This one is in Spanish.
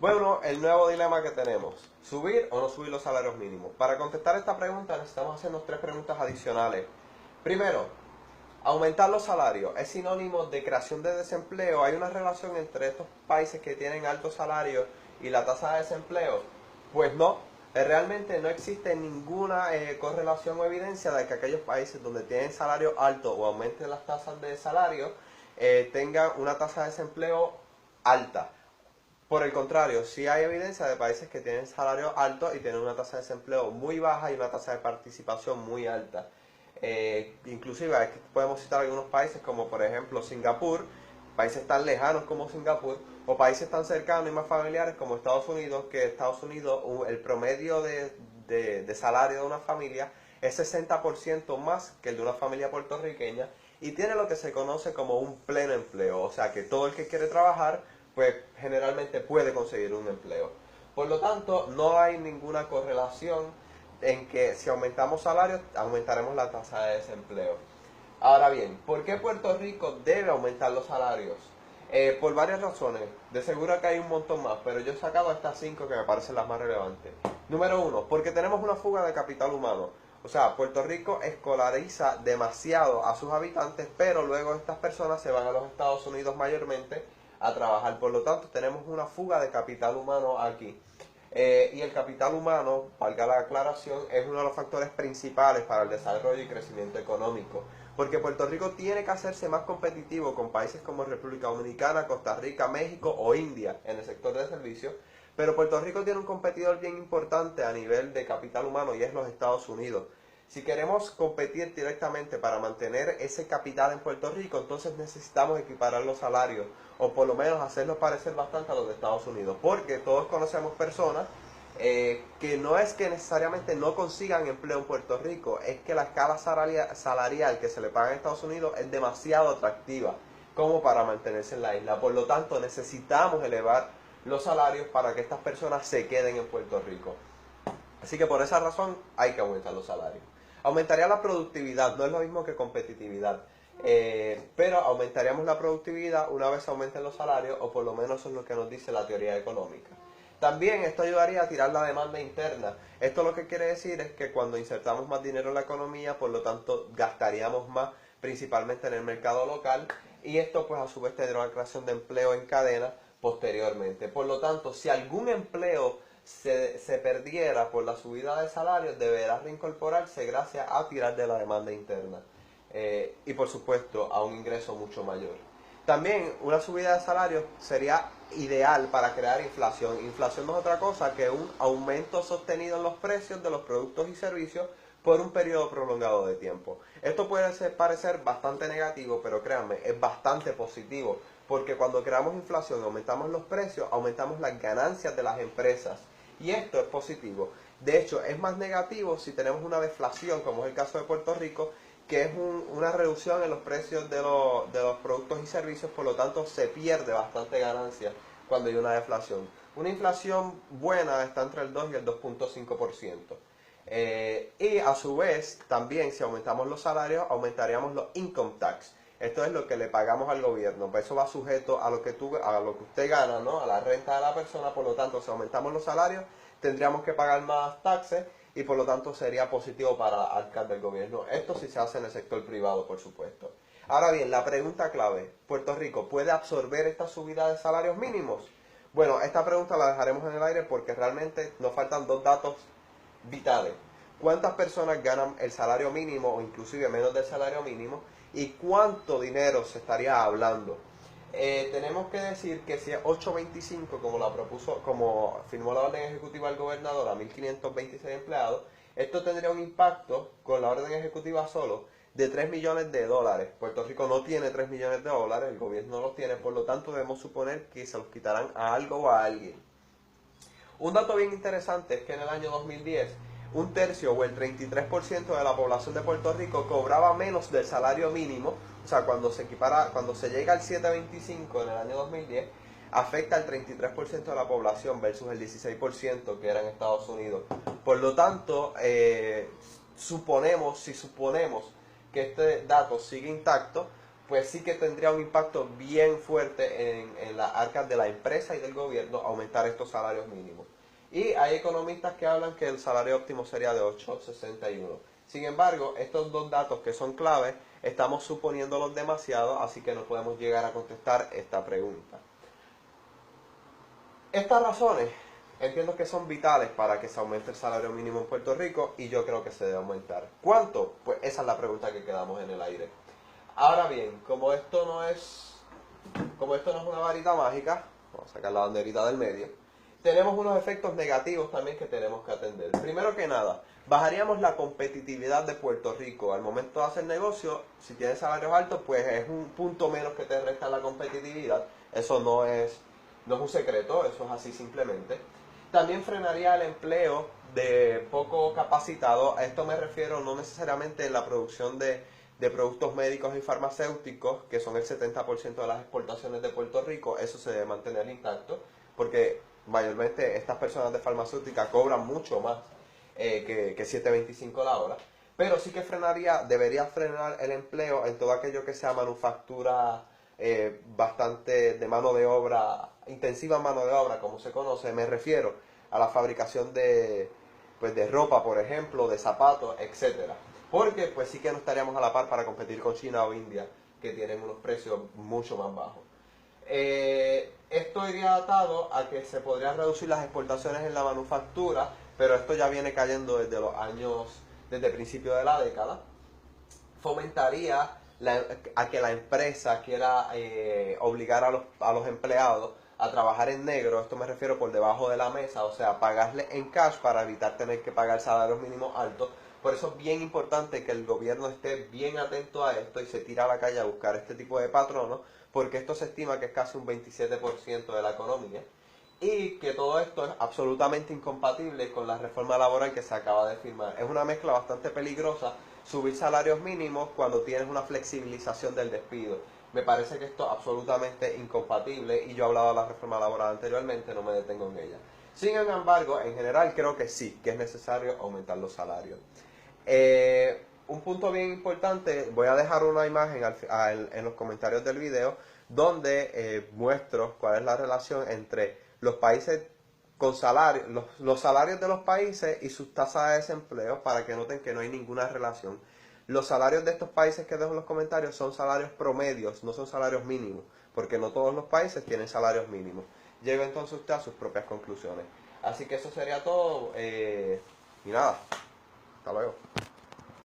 Bueno, el nuevo dilema que tenemos, ¿subir o no subir los salarios mínimos? Para contestar esta pregunta necesitamos hacernos tres preguntas adicionales. Primero, ¿aumentar los salarios es sinónimo de creación de desempleo? ¿Hay una relación entre estos países que tienen altos salarios y la tasa de desempleo? Pues no, realmente no existe ninguna correlación o evidencia de que aquellos países donde tienen salario alto o aumenten las tasas de salario tengan una tasa de desempleo alta. Por el contrario, sí hay evidencia de países que tienen salario alto y tienen una tasa de desempleo muy baja y una tasa de participación muy alta. Inclusive aquí podemos citar algunos países como por ejemplo Singapur, países tan lejanos como Singapur, o países tan cercanos y más familiares como Estados Unidos, que Estados Unidos el promedio de salario de una familia es 60% más que el de una familia puertorriqueña y tiene lo que se conoce como un pleno empleo, o sea que todo el que quiere trabajar pues generalmente puede conseguir un empleo. Por lo tanto, no hay ninguna correlación en que si aumentamos salarios, aumentaremos la tasa de desempleo. Ahora bien, ¿por qué Puerto Rico debe aumentar los salarios? Por varias razones. De seguro que hay un montón más, pero yo he sacado estas 5 que me parecen las más relevantes. Número 1, porque tenemos una fuga de capital humano. O sea, Puerto Rico escolariza demasiado a sus habitantes, pero luego estas personas se van a los Estados Unidos mayormente a trabajar. Por lo tanto, tenemos una fuga de capital humano aquí. Y el capital humano, valga la aclaración, es uno de los factores principales para el desarrollo y crecimiento económico. Porque Puerto Rico tiene que hacerse más competitivo con países como República Dominicana, Costa Rica, México o India en el sector de servicios. Pero Puerto Rico tiene un competidor bien importante a nivel de capital humano y es los Estados Unidos. Si queremos competir directamente para mantener ese capital en Puerto Rico, entonces necesitamos equiparar los salarios o por lo menos hacerlos parecer bastante a los de Estados Unidos, porque todos conocemos personas que no es que necesariamente no consigan empleo en Puerto Rico, es que la escala salarial que se le paga en Estados Unidos es demasiado atractiva como para mantenerse en la isla. Por lo tanto, necesitamos elevar los salarios para que estas personas se queden en Puerto Rico. Así que por esa razón hay que aumentar los salarios. Aumentaría la productividad, no es lo mismo que competitividad, pero aumentaríamos la productividad una vez aumenten los salarios, o por lo menos eso es lo que nos dice la teoría económica. También esto ayudaría a tirar la demanda interna. Esto lo que quiere decir es que cuando insertamos más dinero en la economía, por lo tanto gastaríamos más principalmente en el mercado local, y esto pues a su vez tendrá una creación de empleo en cadena posteriormente. Por lo tanto, si algún empleo se perdiera por la subida de salarios, deberá reincorporarse gracias a tirar de la demanda interna y por supuesto a un ingreso mucho mayor. También una subida de salarios sería ideal para crear inflación. Inflación no es otra cosa que un aumento sostenido en los precios de los productos y servicios por un periodo prolongado de tiempo. Esto puede parecer bastante negativo, pero créanme, es bastante positivo, porque cuando creamos inflación y aumentamos los precios, aumentamos las ganancias de las empresas. Y esto es positivo. De hecho, es más negativo si tenemos una deflación, como es el caso de Puerto Rico, que es una reducción en los precios de los productos y servicios, por lo tanto se pierde bastante ganancia cuando hay una deflación. Una inflación buena está entre el 2 y el 2.5%. Y a su vez, también si aumentamos los salarios, aumentaríamos los income tax. Esto es lo que le pagamos al gobierno. Eso va sujeto a lo que usted gana, ¿no? A la renta de la persona. Por lo tanto, si aumentamos los salarios, tendríamos que pagar más taxes y por lo tanto sería positivo para arcar del gobierno. Esto sí se hace en el sector privado, por supuesto. Ahora bien, la pregunta clave, ¿Puerto Rico puede absorber esta subida de salarios mínimos? Bueno, esta pregunta la dejaremos en el aire porque realmente nos faltan dos datos vitales. ¿Cuántas personas ganan el salario mínimo o inclusive menos del salario mínimo? ¿Y cuánto dinero se estaría hablando? Tenemos que decir que si es 8.25 como firmó la orden ejecutiva del gobernador a 1.526 empleados, esto tendría un impacto con la orden ejecutiva solo de 3 millones de dólares. Puerto Rico no tiene 3 millones de dólares, el gobierno no los tiene, por lo tanto debemos suponer que se los quitarán a algo o a alguien. Un dato bien interesante es que en el año 2010 un tercio o el 33% de la población de Puerto Rico cobraba menos del salario mínimo. O sea, cuando se llega al 7.25 en el año 2010, afecta al 33% de la población versus el 16% que era en Estados Unidos. Por lo tanto, si suponemos que este dato sigue intacto, pues sí que tendría un impacto bien fuerte en las arcas de la empresa y del gobierno aumentar estos salarios mínimos. Y hay economistas que hablan que el salario óptimo sería de 8,61. Sin embargo, estos dos datos que son claves, estamos suponiéndolos demasiado, así que no podemos llegar a contestar esta pregunta. Estas razones entiendo que son vitales para que se aumente el salario mínimo en Puerto Rico y yo creo que se debe aumentar. ¿Cuánto? Pues esa es la pregunta que quedamos en el aire. Ahora bien, como esto no es una varita mágica, vamos a sacar la banderita del medio, tenemos unos efectos negativos también que tenemos que atender. Primero que nada, bajaríamos la competitividad de Puerto Rico. Al momento de hacer negocio, si tienes salarios altos, pues es un punto menos que te resta la competitividad. Eso no es un secreto, eso es así simplemente. También frenaría el empleo de poco capacitado. A esto me refiero no necesariamente en la producción de productos médicos y farmacéuticos, que son el 70% de las exportaciones de Puerto Rico. Eso se debe mantener intacto, porque mayormente estas personas de farmacéutica cobran mucho más que 7.25 la hora. Pero sí que debería frenar el empleo en todo aquello que sea manufactura bastante de mano de obra, intensiva mano de obra, como se conoce. Me refiero a la fabricación pues de ropa, por ejemplo, de zapatos, etcétera. Porque pues sí que no estaríamos a la par para competir con China o India, que tienen unos precios mucho más bajos. Esto iría atado a que se podrían reducir las exportaciones en la manufactura, pero esto ya viene cayendo desde el principio de la década. Fomentaría a que la empresa quiera obligar a los empleados a trabajar en negro. Esto me refiero por debajo de la mesa, o sea, pagarle en cash para evitar tener que pagar salarios mínimos altos. Por eso es bien importante que el gobierno esté bien atento a esto y se tire a la calle a buscar este tipo de patronos, porque esto se estima que es casi un 27% de la economía y que todo esto es absolutamente incompatible con la reforma laboral que se acaba de firmar. Es una mezcla bastante peligrosa subir salarios mínimos cuando tienes una flexibilización del despido. Me parece que esto es absolutamente incompatible y yo he hablado de la reforma laboral anteriormente, no me detengo en ella. Sin embargo, en general creo que sí, que es necesario aumentar los salarios. Un punto bien importante, voy a dejar una imagen en los comentarios del video donde muestro cuál es la relación entre los países con salarios, los salarios de los países y sus tasas de desempleo, para que noten que no hay ninguna relación. Los salarios de estos países que dejo en los comentarios son salarios promedios, no son salarios mínimos, porque no todos los países tienen salarios mínimos. Llegue entonces usted a sus propias conclusiones. Así que eso sería todo y nada, hasta luego.